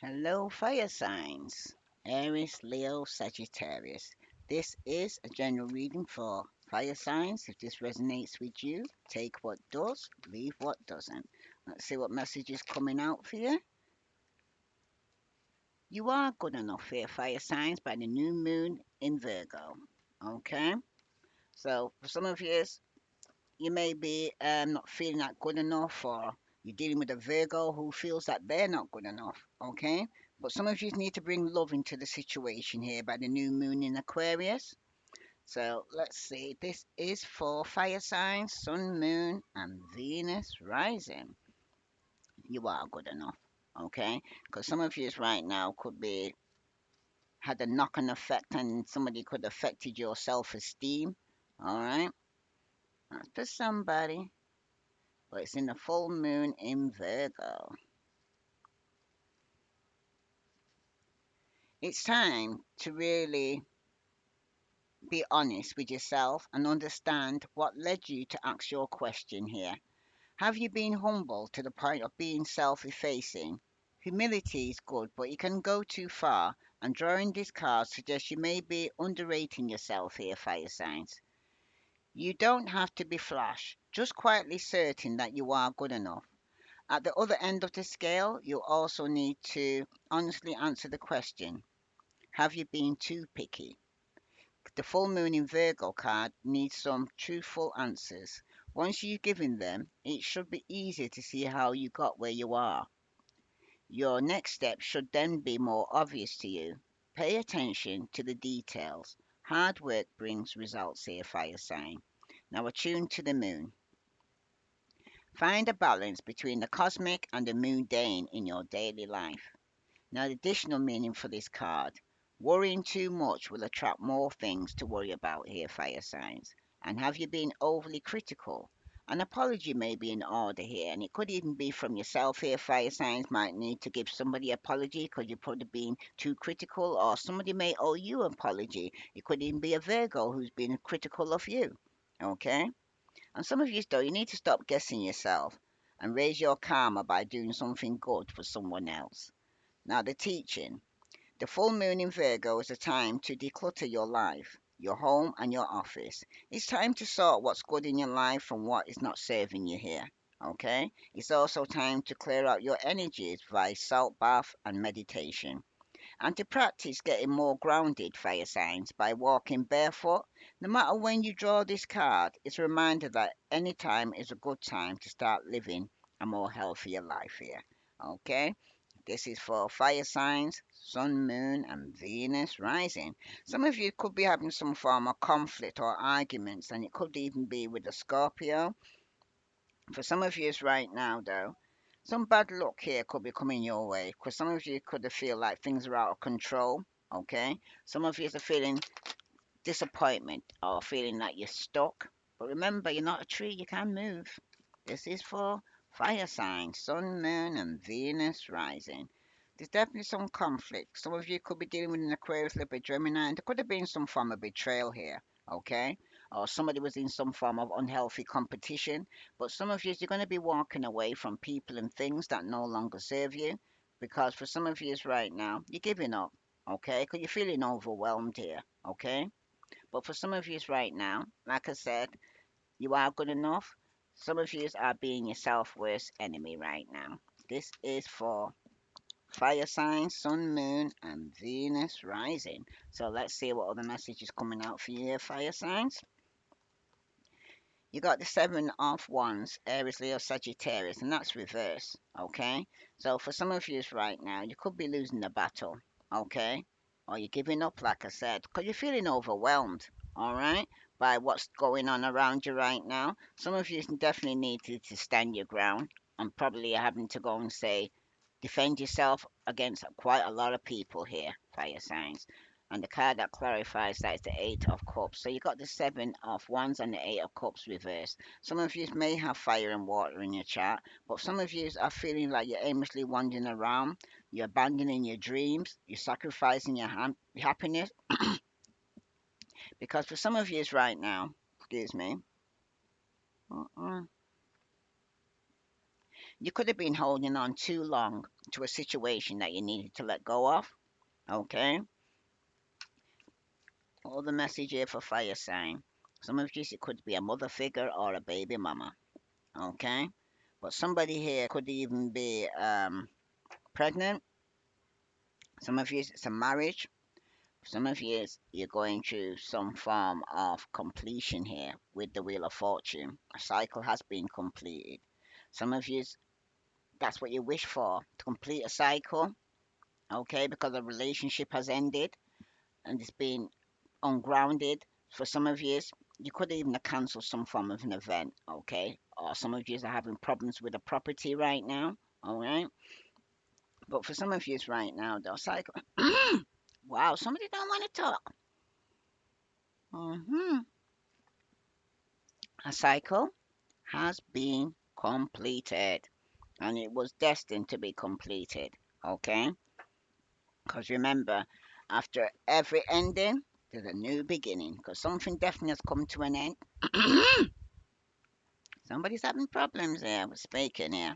Hello, fire signs. Aries, Leo, Sagittarius. This is a general reading for fire signs. If this resonates with you, take what does, leave what doesn't. Let's see what message is coming out for you. You are good enough here, fire signs, by the new moon in Virgo. Okay? So, for some of you, you may be not feeling that good enough, or you're dealing with a Virgo who feels that they're not good enough, okay? But some of you need to bring love into the situation here by the new moon in Aquarius. So let's see, this is for fire signs, sun, moon, and Venus rising. You are good enough, okay? Because some of you right now could be had a knock-on effect, and somebody could have affected your self-esteem, all right? Not for somebody, but it's in the full moon in Virgo. It's time to really be honest with yourself and understand what led you to ask your question here. Have you been humble to the point of being self effacing? Humility is good, but it can go too far, and drawing this card suggests you may be underrating yourself here, fire signs. You don't have to be flash, just quietly certain that you are good enough. At the other end of the scale, you also need to honestly answer the question: have you been too picky? The full moon in Virgo card needs some truthful answers. Once you've given them, it should be easier to see how you got where you are. Your next step should then be more obvious to you. Pay attention to the details. Hard work brings results here, fire sign. Now attune to the moon. Find a balance between the cosmic and the mundane in your daily life. Now, the additional meaning for this card: worrying too much will attract more things to worry about here, fire signs. And have you been overly critical? An apology may be in order here, and it could even be from yourself here, fire signs. Might need to give somebody an apology because you've probably been too critical, or somebody may owe you an apology. It could even be a Virgo who's been critical of you. Okay? And some of you, though, you need to stop guessing yourself and raise your karma by doing something good for someone else. Now, the teaching. The full moon in Virgo is a time to declutter your life, your home, and your office. It's time to sort what's good in your life from what is not serving you here. Okay? It's also time to clear out your energies via salt bath and meditation. And to practice getting more grounded, fire signs, by walking barefoot. No matter when you draw this card, it's a reminder that any time is a good time to start living a more healthier life here. Okay? This is for fire signs, sun, moon, and Venus rising. Some of you could be having some form of conflict or arguments, and it could even be with a Scorpio. For some of you right now, though, some bad luck here could be coming your way because some of you could feel like things are out of control. Okay, some of you are feeling disappointment or feeling that you're stuck. But remember, you're not a tree, you can move. This is for fire signs, sun, moon, and Venus rising. There's definitely some conflict. Some of you could be dealing with an Aquarius, Libra, Gemini, and there could have been some form of betrayal here, okay? Or somebody was in some form of unhealthy competition. But some of you, you're going to be walking away from people and things that no longer serve you. Because for some of you right now, you're giving up, okay? Because you're feeling overwhelmed here, okay? But for some of you right now, like I said, you are good enough. Some of you are being your self worst enemy right now. This is for fire signs, sun, moon, and Venus rising. So let's see what other message is coming out for you, fire signs. You got the seven of wands, Aries, Leo, Sagittarius, and that's reverse. Okay. So for some of you right now, you could be losing the battle. Okay. Or you're giving up, like I said, because you're feeling overwhelmed. All right. By what's going on around you right now. Some of you definitely need to stand your ground and probably having to go and say, defend yourself against quite a lot of people here, fire signs. And the card that clarifies that is the Eight of Cups. So you got the Seven of Wands and the Eight of Cups reversed. Some of you may have fire and water in your chart, but some of you are feeling like you're aimlessly wandering around. You're abandoning your dreams. You're sacrificing your happiness. Because for some of you right now, excuse me, uh-uh, You could have been holding on too long to a situation that you needed to let go of. Okay. All the message here for fire sign. Some of you, it could be a mother figure or a baby mama. Okay. But somebody here could even be pregnant. Some of you, it's a marriage. Some of you, you're going through some form of completion here with the Wheel of Fortune. A cycle has been completed. Some of you, that's what you wish for, to complete a cycle, okay, because a relationship has ended and it's been ungrounded. For some of you, you could even cancel some form of an event, okay? Or some of you are having problems with a property right now, all right? But for some of you right now, the cycle. Wow, somebody don't want to talk. Hmm. A cycle has been completed and it was destined to be completed, okay? Because remember, after every ending, there's a new beginning. Because something definitely has come to an end. Somebody's having problems here with speaking here.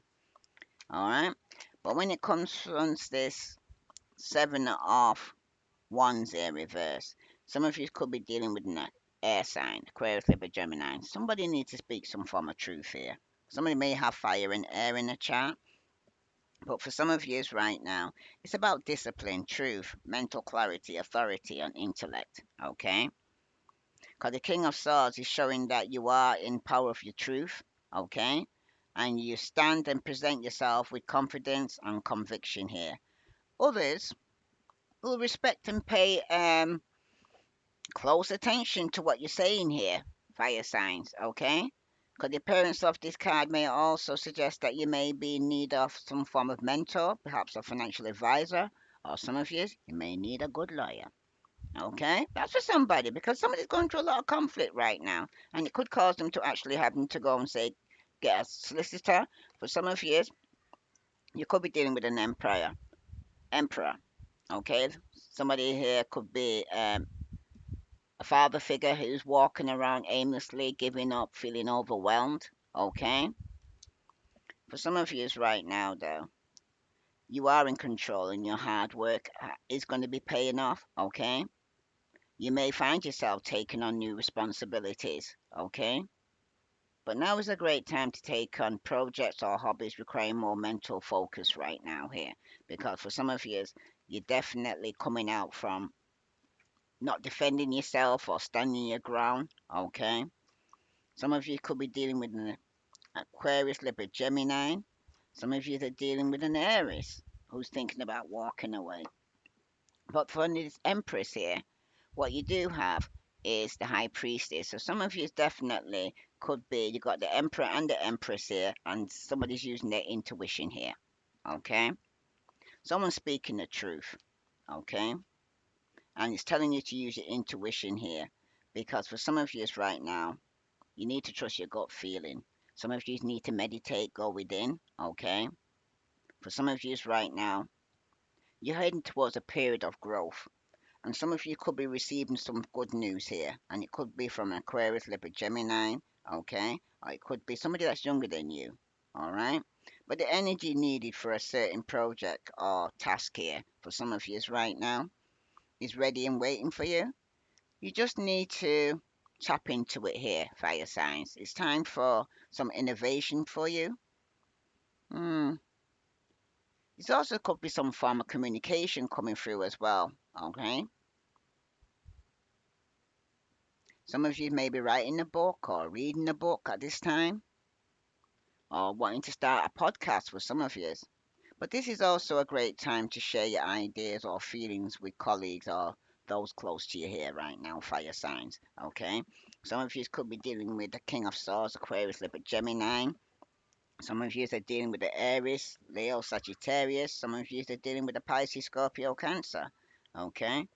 All right. But when it comes from this seven of wands here reverse, some of you could be dealing with an air sign, Aquarius, Libra, Gemini. Somebody needs to speak some form of truth here. Somebody may have fire and air in the chart. But for some of you right now, it's about discipline, truth, mental clarity, authority, and intellect. Okay? Because the King of Swords is showing that you are in power of your truth. Okay? And you stand and present yourself with confidence and conviction here. Others will respect and pay close attention to what you're saying here, fire signs. Okay? Because the appearance of this card may also suggest that you may be in need of some form of mentor, perhaps a financial advisor, or some of you may need a good lawyer. Okay? That's for somebody because somebody's going through a lot of conflict right now, and it could cause them to actually having to go and say, get a solicitor. For some of you could be dealing with an emperor. Okay? Somebody here could be a father figure who's walking around aimlessly, giving up, feeling overwhelmed. Okay? For some of you right now, though, you are in control and your hard work is going to be paying off, okay? You may find yourself taking on new responsibilities, okay? But now is a great time to take on projects or hobbies requiring more mental focus right now here. Because for some of you, you're definitely coming out from not defending yourself or standing your ground, okay? Some of you could be dealing with an Aquarius, Libra, Gemini. Some of you are dealing with an Aries who's thinking about walking away. But for this Empress here, what you do have is the High Priestess. So some of you definitely could be, you got the Emperor and the Empress here, and somebody's using their intuition here. Okay? Someone's speaking the truth. Okay? And it's telling you to use your intuition here. Because for some of you right now, you need to trust your gut feeling. Some of you need to meditate, go within. Okay? For some of you right now, you're heading towards a period of growth. And some of you could be receiving some good news here. And it could be from Aquarius, Libra, Gemini, okay? Or it could be somebody that's younger than you, all right? But the energy needed for a certain project or task here for some of you right now is ready and waiting for you. You just need to tap into it here, fire signs. It's time for some innovation for you. Hmm. It also could be some form of communication coming through as well, okay? Some of you may be writing a book or reading a book at this time, or wanting to start a podcast for some of you. But this is also a great time to share your ideas or feelings with colleagues or those close to you here right now, fire signs. Okay? Some of you could be dealing with the King of Swords, Aquarius, Libra, Gemini. Some of you are dealing with the Aries, Leo, Sagittarius. Some of you are dealing with the Pisces, Scorpio, Cancer. Okay?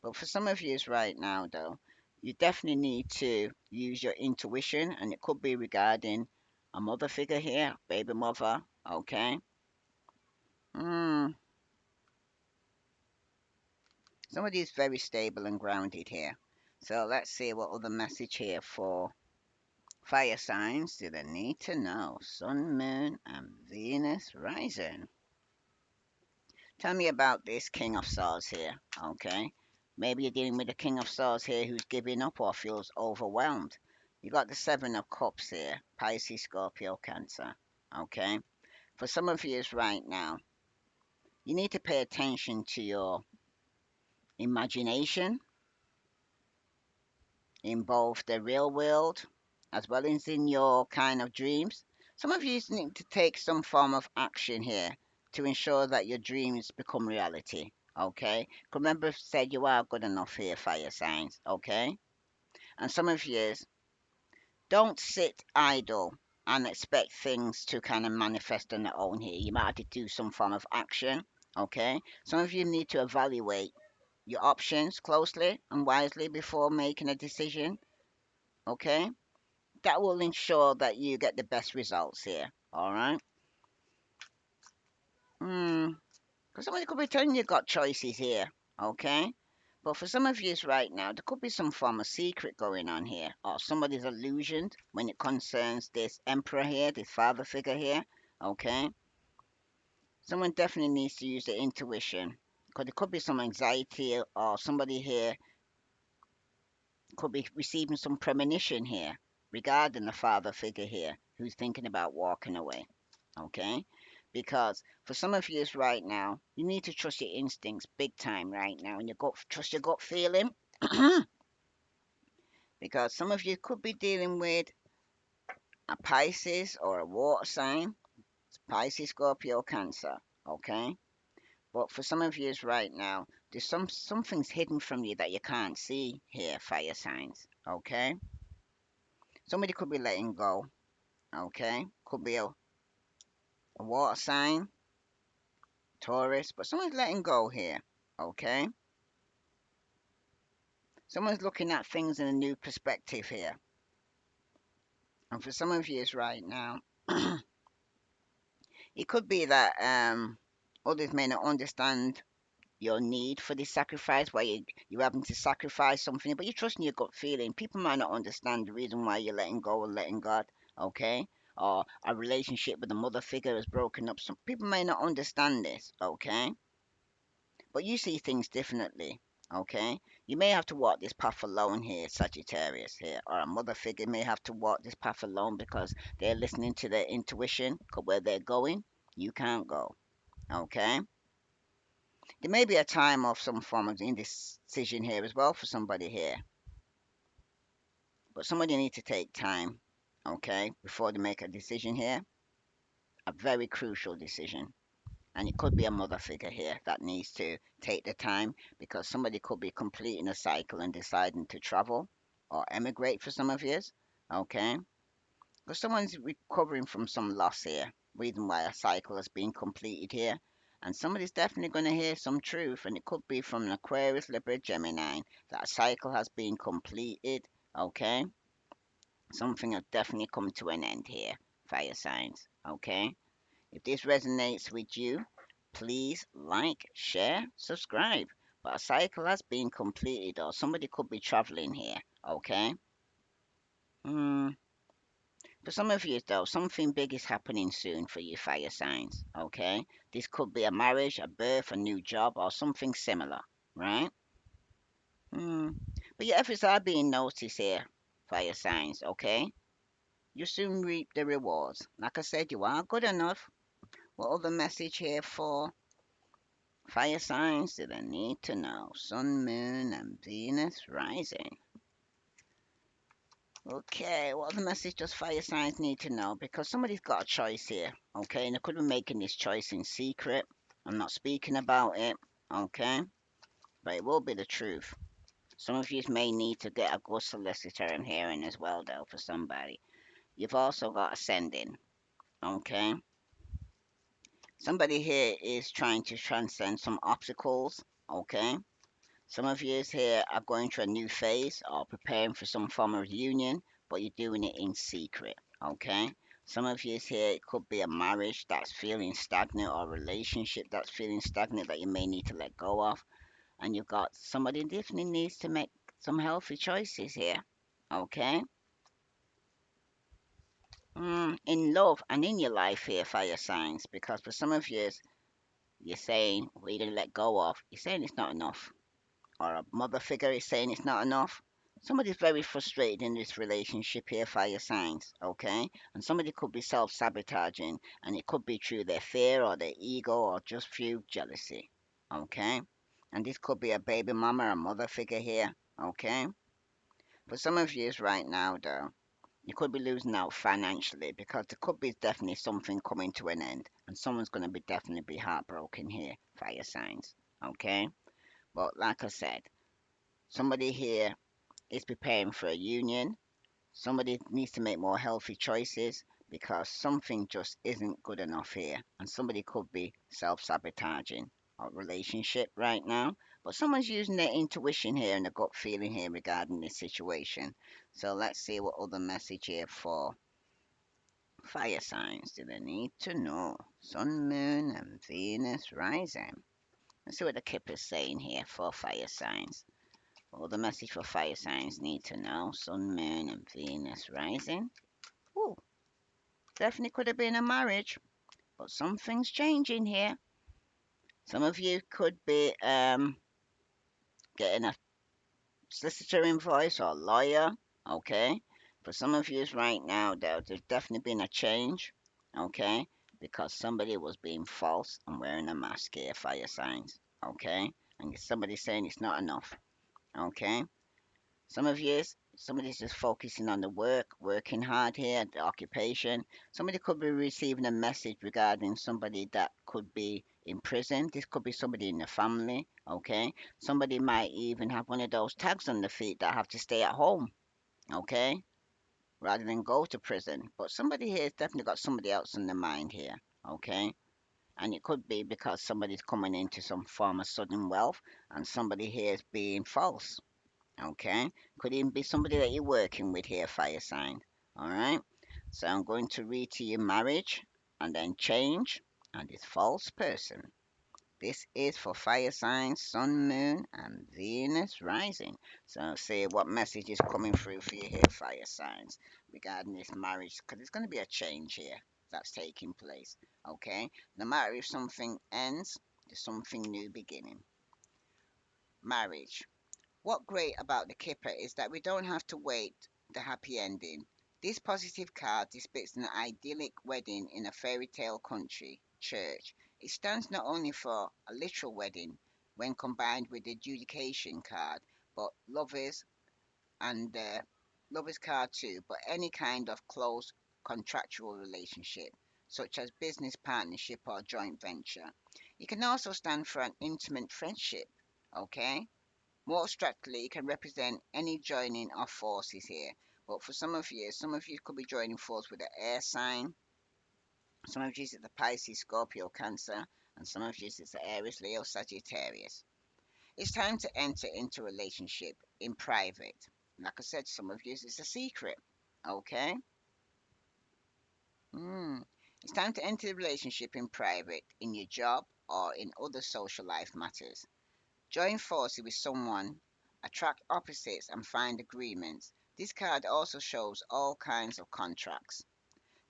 But for some of you right now, though, you definitely need to use your intuition, and it could be regarding a mother figure here, baby mother. Okay. Hmm. Somebody is very stable and grounded here. So let's see what other message here for Fire signs do they need to know? Sun, Moon, and Venus rising. Tell me about this King of Swords here, okay? Maybe you're dealing with a King of Swords here who's giving up or feels overwhelmed. You got the Seven of Cups here, Pisces, Scorpio, Cancer, okay? For some of you right now, you need to pay attention to your imagination in both the real world as well as in your kind of dreams. Some of you need to take some form of action here to ensure that your dreams become reality. Okay? Remember, I've said you are good enough here, fire signs. Okay? And some of you don't sit idle and expect things to kind of manifest on their own here. You might have to do some form of action. Okay? Some of you need to evaluate your options closely and wisely before making a decision. Okay? That will ensure that you get the best results here. All right. Because somebody could be telling you got choices here. Okay. But for some of you right now, there could be some form of secret going on here, or somebody's illusioned when it concerns this emperor here, this father figure here. Okay. Someone definitely needs to use their intuition, because there could be some anxiety, or somebody here could be receiving some premonition here regarding the father figure here who's thinking about walking away. Okay? Because for some of you right now, you need to trust your instincts big time right now, and trust your gut feeling. Because some of you could be dealing with a Pisces or a water sign, Pisces, Scorpio, Cancer. Okay? But for some of you right now, there's something's hidden from you that you can't see here, fire signs. Okay? Somebody could be letting go. Okay? Could be a water sign, Taurus, but someone's letting go here. Okay? Someone's looking at things in a new perspective here. And for some of you right now, it could be that others may not understand your need for this sacrifice, why you're having to sacrifice something, but you're trusting your gut feeling. People might not understand the reason why you're letting go or letting God, okay? Or a relationship with a mother figure has broken up. Some people may not understand this, okay? But you see things differently. Okay, you may have to walk this path alone here, Sagittarius here, or a mother figure may have to walk this path alone because they're listening to their intuition. 'Cause where they're going, you can't go. Okay, there may be a time of some form of indecision here as well for somebody here, but somebody needs to take time. Okay, before they make a decision here, a very crucial decision. And it could be a mother figure here that needs to take the time because somebody could be completing a cycle and deciding to travel or emigrate for some of years. Okay, because someone's recovering from some loss here, reason why a cycle has been completed here. And somebody's definitely going to hear some truth, and it could be from an Aquarius, Libra, Gemini that a cycle has been completed. Okay, something has definitely come to an end here, fire signs. Okay, if this resonates with you, please like, share, subscribe. But a cycle has been completed, or somebody could be traveling here. Okay. Hmm. For some of you, though, something big is happening soon for you fire signs. Okay. This could be a marriage, a birth, a new job, or something similar. Right. Hmm. But your efforts are being noticed here, fire signs. Okay. You soon reap the rewards. Like I said, you are good enough. What other message here for fire signs do they need to know? Sun, Moon, and Venus rising. Okay, what other message does fire signs need to know? Because somebody's got a choice here, okay? And they could be making this choice in secret. I'm not speaking about it, okay? But it will be the truth. Some of you may need to get a good solicitor in hearing as well, though, for somebody. You've also got ascending, okay? Somebody here is trying to transcend some obstacles, okay? Some of you here are going through a new phase or preparing for some form of reunion, but you're doing it in secret. Okay? Some of you here, it could be a marriage that's feeling stagnant or a relationship that's feeling stagnant that you may need to let go of. And you've got somebody definitely needs to make some healthy choices here. Okay? In love and in your life here, fire signs, because for some of you, you're saying, what you're going to let go of, you're saying it's not enough. Or a mother figure is saying it's not enough. Somebody's very frustrated in this relationship here, fire signs, okay? And somebody could be self sabotaging, and it could be through their fear or their ego or just through jealousy, okay? And this could be a baby mama or mother figure here, okay? For some of you right now, though, you could be losing out financially because there could be definitely something coming to an end, and someone's going to be definitely be heartbroken here, fire signs, okay? But like I said, somebody here is preparing for a union. Somebody needs to make more healthy choices because something just isn't good enough here. And somebody could be self sabotaging a relationship right now. But someone's using their intuition here and a gut feeling here regarding this situation. So let's see what other message here for fire signs do they need to know. Sun, moon, and Venus rising. Let's see what the Kipper's saying here for fire signs. Well, the message for fire signs need to know. Sun, moon, and Venus rising. Ooh, definitely could have been a marriage, but something's changing here. Some of you could be getting a solicitor invoice or lawyer, okay? For some of you right now, there's definitely been a change, okay? Because somebody was being false and wearing a mask here, fire signs, okay? And somebody saying it's not enough, okay? Some of you, somebody's just focusing on the work, working hard here, the occupation. Somebody could be receiving a message regarding somebody that could be in prison. This could be somebody in the family, okay? Somebody might even have one of those tags on the feet that have to stay at home, okay? Rather than go to prison. But somebody here has definitely got somebody else in the mind here, okay? And it could be because somebody's coming into some form of sudden wealth and somebody here is being false. Okay, could even be somebody that you're working with here, fire sign. All right, so I'm going to read to you marriage and then change and this false person. This is for fire signs, sun, moon, and Venus rising. So, see what message is coming through for you here, fire signs, regarding this marriage, because there's going to be a change here that's taking place. Okay, no matter if something ends, there's something new beginning. Marriage. What great about the Kipper is that we don't have to wait the happy ending. This positive card depicts an idyllic wedding in a fairy tale country church. It stands not only for a literal wedding when combined with the adjudication card, but and lovers card too, but any kind of close contractual relationship, such as business partnership or joint venture. It can also stand for an intimate friendship. Okay? More abstractly, it can represent any joining of forces here. But for some of you could be joining forces with the air sign. Some of you it's the Pisces, Scorpio, Cancer, and some of you it's the Aries, Leo, Sagittarius. It's time to enter into a relationship in private. Like I said, some of you it's a secret. Okay? Mm. It's time to enter the relationship in private, in your job, or in other social life matters. Join forces with someone, attract opposites, and find agreements. This card also shows all kinds of contracts.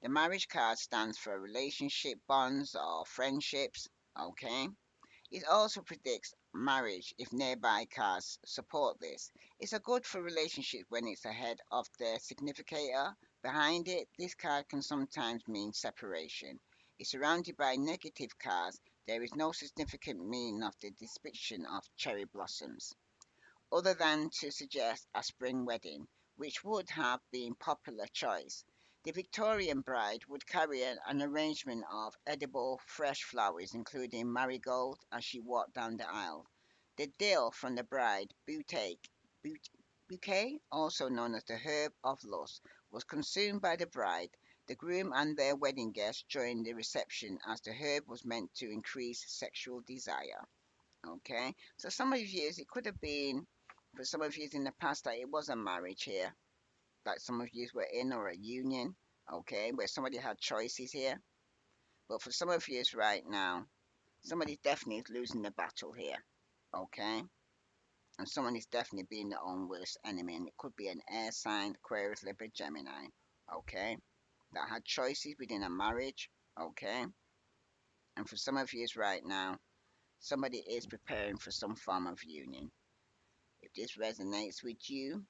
The marriage card stands for relationship bonds or friendships. Okay. It also predicts marriage if nearby cards support this. It's a good for relationship when it's ahead of the significator. Behind it, this card can sometimes mean separation. It's surrounded by negative cards. There is no significant meaning of the depiction of cherry blossoms other than to suggest a spring wedding, which would have been popular choice. The Victorian bride would carry an arrangement of edible fresh flowers, including marigold, as she walked down the aisle. The dill from the bride bouquet, also known as the herb of lust, was consumed by the bride, the groom, and their wedding guests during the reception, as the herb was meant to increase sexual desire. Okay, so some of you, it could have been for some of you in the past that it was a marriage here, like some of you were in or a union, okay, where somebody had choices here. But for some of you right now, somebody definitely is losing the battle here, okay, and someone is definitely being their own worst enemy, and it could be an air sign, Aquarius, Libra, Gemini, okay. that had choices within a marriage, okay? And for some of you right now, somebody is preparing for some form of union. If this resonates with you,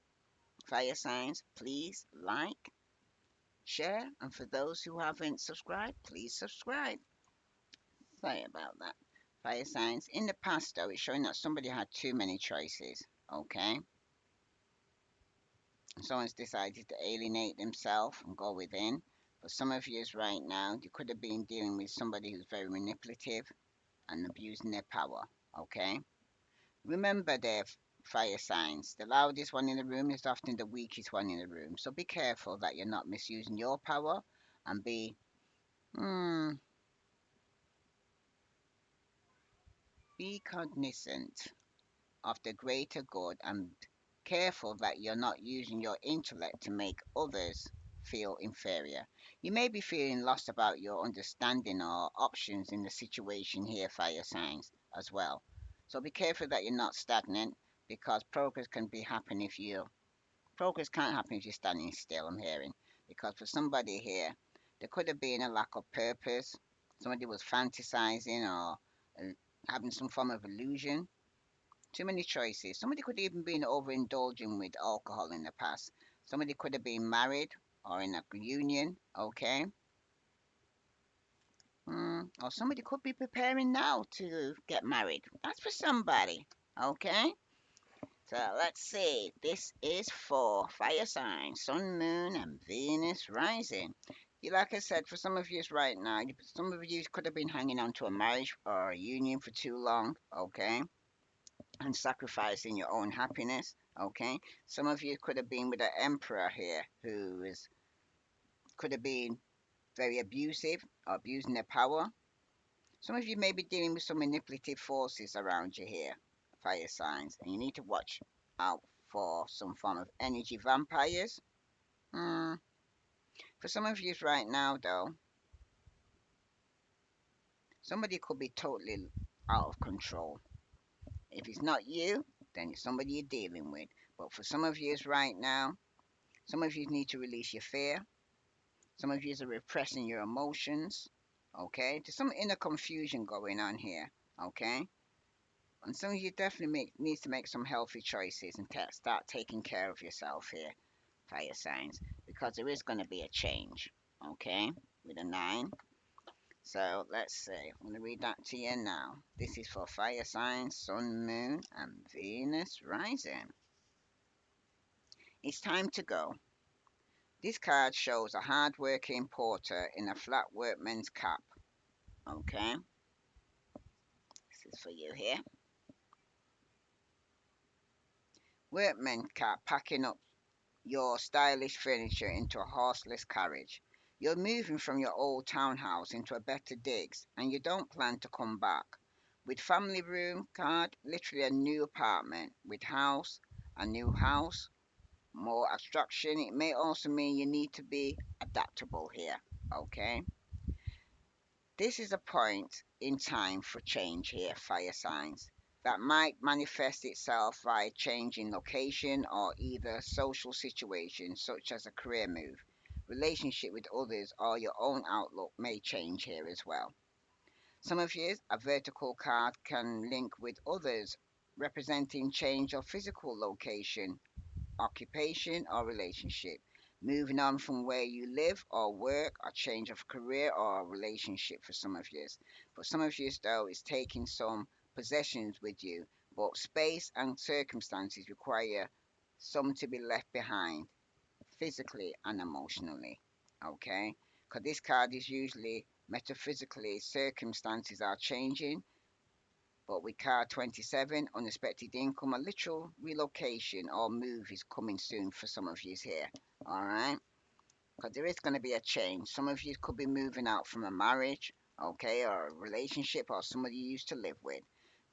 fire signs, please like, share, and for those who haven't subscribed, please subscribe. Sorry about that. Fire signs. In the past, though, it's showing that somebody had too many choices. Okay? Someone's decided to alienate themselves and go within. For some of you right now, you could have been dealing with somebody who's very manipulative and abusing their power. Okay? Remember their fire signs. The loudest one in the room is often the weakest one in the room. So be careful that you're not misusing your power and hmm, be cognizant of the greater good and careful that you're not using your intellect to make others feel inferior. You may be feeling lost about your understanding or options in the situation here, fire signs, as well. So be careful that you're not stagnant because progress can't happen if you're standing still, I'm hearing. Because for somebody here, there could have been a lack of purpose. Somebody was fantasizing or having some form of illusion. Too many choices. Somebody could even been overindulging with alcohol in the past. Somebody could have been married or in a union, okay? Or somebody could be preparing now to get married. That's for somebody, okay? So let's see. This is for fire signs, Sun, Moon, and Venus rising. Like I said, for some of you right now, some of you could have been hanging on to a marriage or a union for too long, okay? And sacrificing your own happiness. Okay, some of you could have been with an emperor here who is could have been very abusive or abusing their power. Some of you may be dealing with some manipulative forces around you here, fire signs, and you need to watch out for some form of energy vampires. Hmm. For some of you right now, though, somebody could be totally out of control. If it's not you, then it's somebody you're dealing with. But for some of you right now, some of you need to release your fear. Some of you are repressing your emotions. Okay, there's some inner confusion going on here. Okay, and some of you definitely needs to make some healthy choices and start taking care of yourself here, fire signs, because there is going to be a change. Okay, with a 9. So let's see. I'm going to read that to you now. This is for fire signs, Sun, Moon, and Venus rising. It's time to go. This card shows a hard-working porter in a flat workman's cap. Okay, this is for you here. Workman cap packing up your stylish furniture into a horseless carriage. You're moving from your old townhouse into a better digs, and you don't plan to come back. With family room card, literally a new apartment. With house, a new house, more abstraction. It may also mean you need to be adaptable here. Okay. This is a point in time for change here, fire signs, that might manifest itself via changing location or either social situation, such as a career move. Relationship with others or your own outlook may change here as well. Some of you, a vertical card can link with others, representing change of physical location, occupation, or relationship. Moving on from where you live or work, a change of career or a relationship for some of you. For some of you, though, it's taking some possessions with you, but space and circumstances require some to be left behind, physically and emotionally. Okay? Because this card is usually metaphysically, circumstances are changing, but with card 27, unexpected income, a literal relocation or move is coming soon for some of you here. Alright? Because there is going to be a change. Some of you could be moving out from a marriage, okay, or a relationship or somebody you used to live with.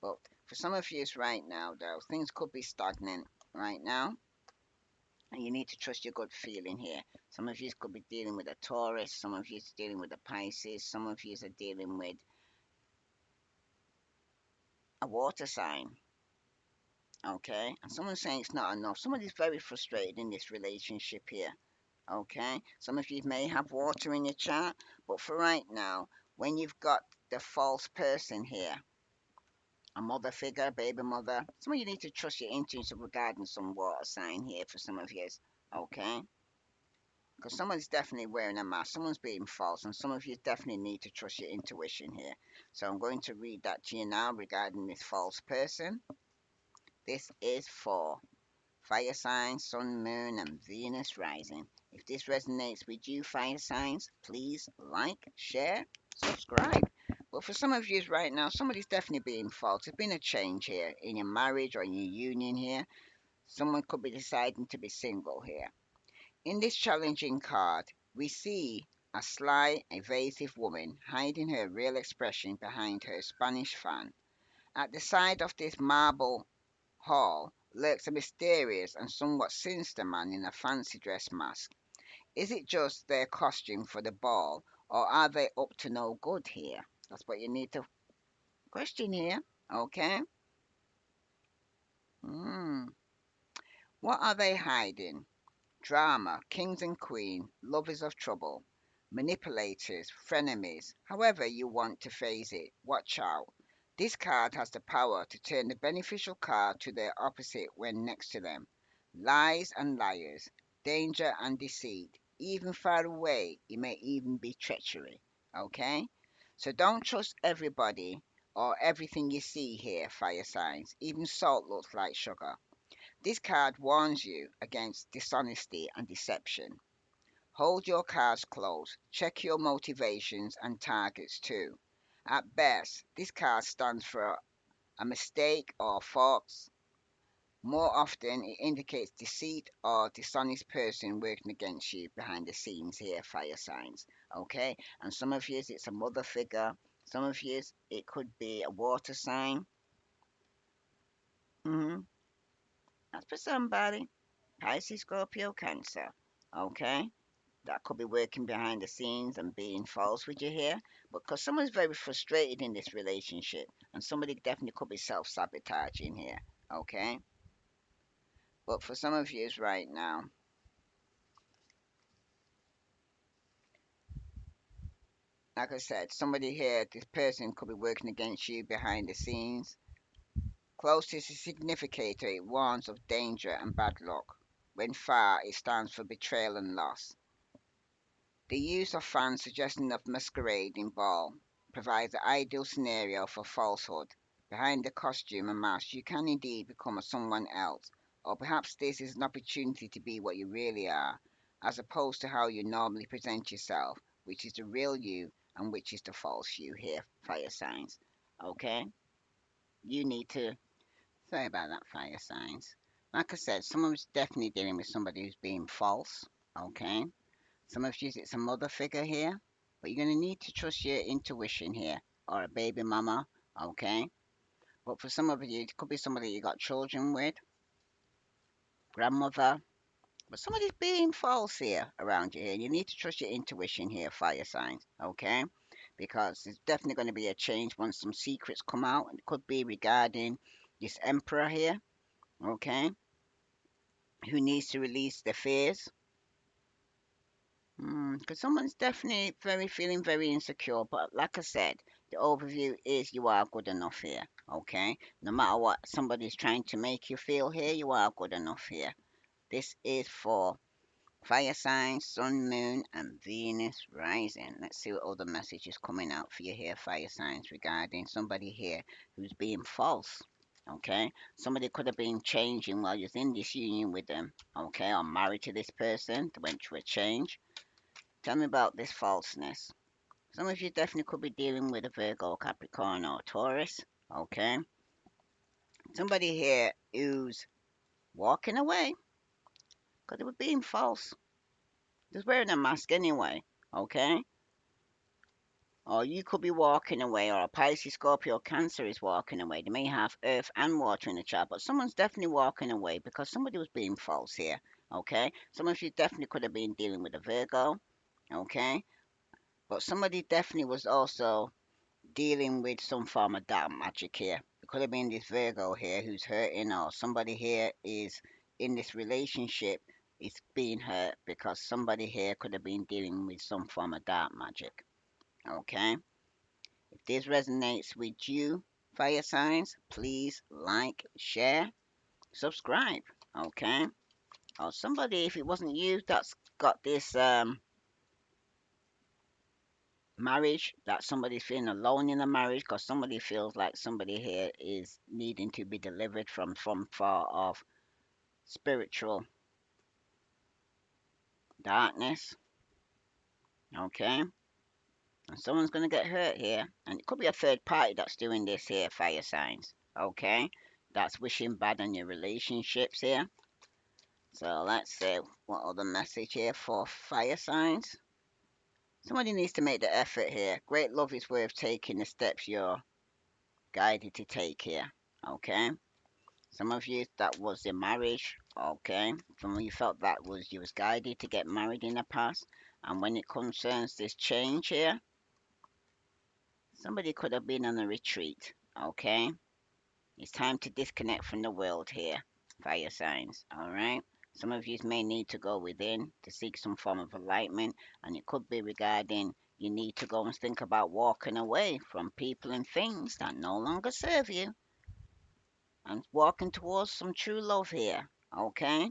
But for some of you right now, though, things could be stagnant right now. And you need to trust your gut feeling here. Some of you could be dealing with a Taurus, some of you are dealing with a Pisces, some of you are dealing with a water sign. Okay, and someone's saying it's not enough. Somebody's very frustrated in this relationship here. Okay, some of you may have water in your chart, but for right now, when you've got the false person here, a mother figure, baby mother, some of you need to trust your intuition regarding some water sign here for some of you. Okay, because someone's definitely wearing a mask, someone's being false, and some of you definitely need to trust your intuition here. So I'm going to read that to you now regarding this false person. This is for fire signs, sun, moon, and Venus rising. If this resonates with you, fire signs, please like, share, subscribe. But for some of you right now, somebody's definitely being false. There's been a change here in your marriage or in your union here. Someone could be deciding to be single here. In this challenging card, we see a sly, evasive woman hiding her real expression behind her Spanish fan. At the side of this marble hall lurks a mysterious and somewhat sinister man in a fancy dress mask. Is it just their costume for the ball, or are they up to no good here? That's what you need to question here. Okay? Hmm. What are they hiding? Drama, kings and queen, lovers of trouble, manipulators, frenemies, however you want to phrase it, watch out. This card has the power to turn the beneficial card to their opposite when next to them. Lies and liars, danger and deceit, even far away, it may even be treachery. Okay? So don't trust everybody or everything you see here, fire signs. Even salt looks like sugar. This card warns you against dishonesty and deception. Hold your cards close, check your motivations and targets too. At best, this card stands for a mistake or faults. More often, it indicates deceit or dishonest person working against you behind the scenes here, fire signs. Okay? And some of you, it's a mother figure. Some of you, it could be a water sign. Hmm. That's for somebody. Pisces, Scorpio, Cancer. Okay? That could be working behind the scenes and being false with you here. Because someone's very frustrated in this relationship. And somebody definitely could be self sabotaging here. Okay? But for some of you right now, like I said, somebody here, this person could be working against you behind the scenes. Closest is significator, it warns of danger and bad luck. When far, it stands for betrayal and loss. The use of fans suggesting of masquerading ball provides the ideal scenario for falsehood. Behind the costume and mask, you can indeed become someone else, or perhaps this is an opportunity to be what you really are, as opposed to how you normally present yourself, which is the real you and which is the false you here, fire signs. Okay? You need to say about that, fire signs. Like I said, someone's definitely dealing with somebody who's being false. Okay? Some of you, it's a mother figure here, but you're going to need to trust your intuition here, or a baby mama, okay? But for some of you, it could be somebody you got children with, grandmother, but somebody's being false here around you here. You need to trust your intuition here, fire signs, okay? Because there's definitely going to be a change once some secrets come out. It could be regarding this emperor here, okay? Who needs to release their fears. Because someone's definitely very feeling very insecure. But like I said, the overview is you are good enough here. Okay? No matter what somebody's trying to make you feel here, you are good enough here. This is for fire signs, sun, moon, and Venus rising. Let's see what other message is coming out for you here, fire signs, regarding somebody here who's being false. Okay? Somebody could have been changing while you're in this union with them. Okay? Or married to this person, they went through a change. Tell me about this falseness. Some of you definitely could be dealing with a Virgo, Capricorn, or Taurus. Okay. Somebody here who's walking away because they were being false. Just wearing a mask anyway. Okay. Or you could be walking away, or a Pisces, Scorpio, Cancer is walking away. They may have earth and water in the chart, but someone's definitely walking away because somebody was being false here. Okay. Some of you definitely could have been dealing with a Virgo. Okay. But somebody definitely was also dealing with some form of dark magic here. It could have been this Virgo here who's hurting, or somebody here is in this relationship is being hurt because somebody here could have been dealing with some form of dark magic. Okay? If this resonates with you, fire signs, please like, share, subscribe. Okay? Or somebody, if it wasn't you that's got this marriage, that somebody's feeling alone in a marriage because somebody feels like somebody here is needing to be delivered from some form of spiritual darkness. Okay? And someone's going to get hurt here. And it could be a third party that's doing this here, fire signs. Okay? That's wishing bad on your relationships here. So let's see what other message here for fire signs. Somebody needs to make the effort here. Great love is worth taking the steps you're guided to take here. Okay? Some of you that was your marriage. Okay? Some of you felt that was you was guided to get married in the past. And when it concerns this change here, somebody could have been on a retreat. Okay? It's time to disconnect from the world here. Fire signs. Alright? Some of you may need to go within to seek some form of enlightenment, and it could be regarding you need to go and think about walking away from people and things that no longer serve you and walking towards some true love here. Okay?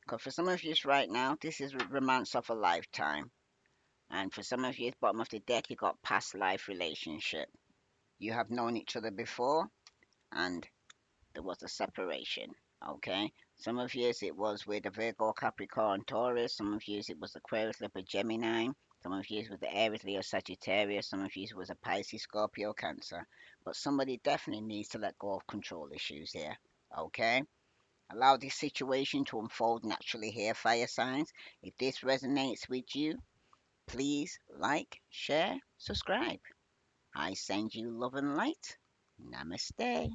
Because for some of you right now, this is romance of a lifetime. And for some of you, at the bottom of the deck, you got past life relationship. You have known each other before, and there was a separation. Okay, some of years it was with a Virgo, Capricorn, Taurus. Some of years it was Aquarius, Libra, Gemini. Some of years with the Aries, Leo, Sagittarius. Some of years was a Pisces, Scorpio, Cancer. But somebody definitely needs to let go of control issues here. Okay, allow this situation to unfold naturally here, fire signs. If this resonates with you, please like, share, subscribe. I send you love and light. Namaste.